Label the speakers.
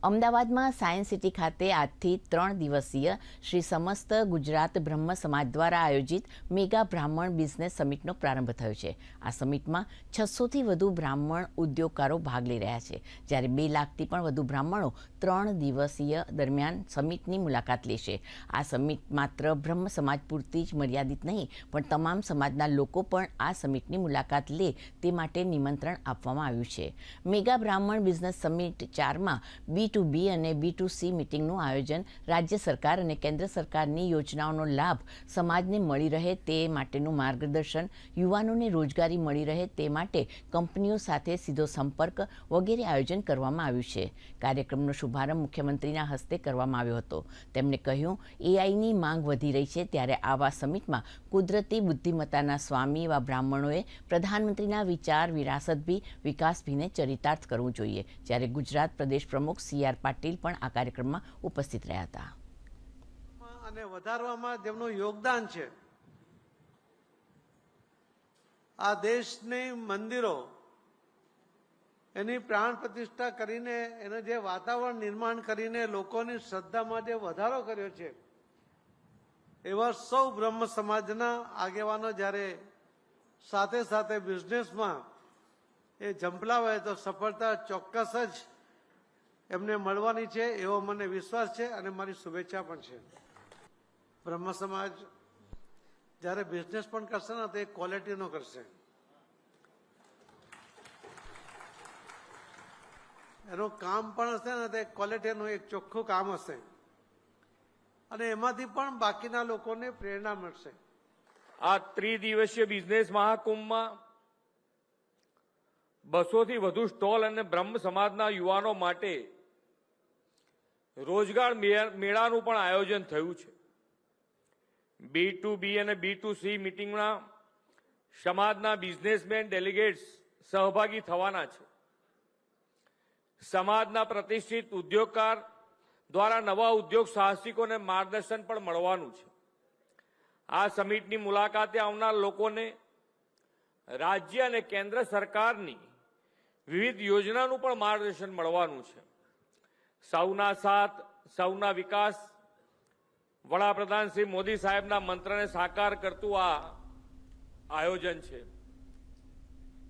Speaker 1: અમદાવાદમાં science city ખાતે આજથી 3 દિવસીય શ્રી સમસ્ત ગુજરાત બ્રહ્મ સમાજ દ્વારા આયોજિત મેગા બ્રાહ્મણ બિઝનેસ સમિટનો પ્રારંભ થયો છે। આ સમિટમાં 600થી વધુ બ્રાહ્મણ ઉદ્યોગકારો ભાગ લઈ રહ્યા છે, જ્યારે 2 લાખથી પણ વધુ બ્રાહ્મણો 3 દિવસીય દરમિયાન સમિટની મુલાકાત લેશે। આ સમિટ માત્ર બ્રહ્મ સમાજ પૂરતી જ મર્યાદિત નહીં, પણ તમામ સમાજના લોકો પણ આ સમિટની મુલાકાત લે તે માટે નિમંત્રણ આપવામાં આવ્યું છે। મેગા બ્રાહ્મણ બિઝનેસ સમિટ 4માં B2B અને B2C મીટિંગનું આયોજન રાજ્ય સરકાર અને કેન્દ્ર સરકારની યોજનાઓનો લાભ સમાજને મળી રહે તે માટેનું માર્ગદર્શન, યુવાનોને રોજગારી મળી રહે તે માટે કંપનીઓ સાથે સીધો સંપર્ક વગેરે આયોજન કરવામાં આવ્યું છે। કાર્યક્રમનો શુભારંભ મુખ્યમંત્રીના હસ્તે કરવામાં આવ્યો હતો। તેમણે કહ્યું, AIની માંગ વધી રહી છે, ત્યારે આવા સમિટમાં કુદરતી બુદ્ધિમત્તાના સ્વામી એવા બ્રાહ્મણોએ પ્રધાનમંત્રીના વિચાર વિરાસતભી વિકાસભીને ચરિતાર્થ કરવું જોઈએ। જ્યારે ગુજરાત પ્રદેશ પ્રમુખ CR પાટીલ પણ આ કાર્યક્રમમાં ઉપસ્થિત રહ્યા હતા।
Speaker 2: અને વધારવામાં જેમનું યોગદાન છે, આ દેશની મંદિરો એની પ્રાણ પ્રતિષ્ઠા કરીને એને જે વાતાવરણ નિર્માણ કરીને લોકોની શ્રદ્ધામાં જે વધારો કર્યો છે, એવા સૌ બ્રહ્મ સમાજના આગેવાનો જ્યારે સાથે સાથે બિઝનેસમાં એ ઝંપલાવે તો સફળતા ચોક્કસ જ એમને મળવાની છે, એવો મને વિશ્વાસ છે અને મારી શુભેચ્છા પણ છે। બ્રહ્મ સમાજ જ્યારે બિઝનેસ પણ કરશે ને તો એ ક્વોલિટીનો કરશે, એનું કામ પણ હશે ને તો એ ક્વોલિટીનું એક ચોખ્ખું કામ હશે અને એમાંથી પણ બાકીના લોકોને પ્રેરણા મળશે।
Speaker 3: આ 3 દિવસીય બિઝનેસ મહાકુંભમાં 200થી વધુ સ્ટોલ અને બ્રહ્મ સમાજના યુવાનો માટે રોજગાર મેળાનું પણ આયોજન થયું છે। B2B અને B2C મીટિંગમાં સમાજના બિઝનેસમેન ડેલિગેટ્સ સહભાગી થવાના છે। સમાજના પ્રતિષ્ઠિત ઉદ્યોગકાર દ્વારા નવા ઉદ્યોગ સાહસિકોને માર્ગદર્શન પણ મળવાનું છે। આ સમિટની મુલાકાતે આવનાર લોકોને રાજ્ય અને કેન્દ્ર સરકારની વિવિધ યોજનાનું પણ માર્ગદર્શન મળવાનું છે। સૌના સાથ, સૌના વિકાસ, વડાપ્રધાન શ્રી મોદી સાહેબના મંત્રને સાકાર કરતું આ આયોજન છે।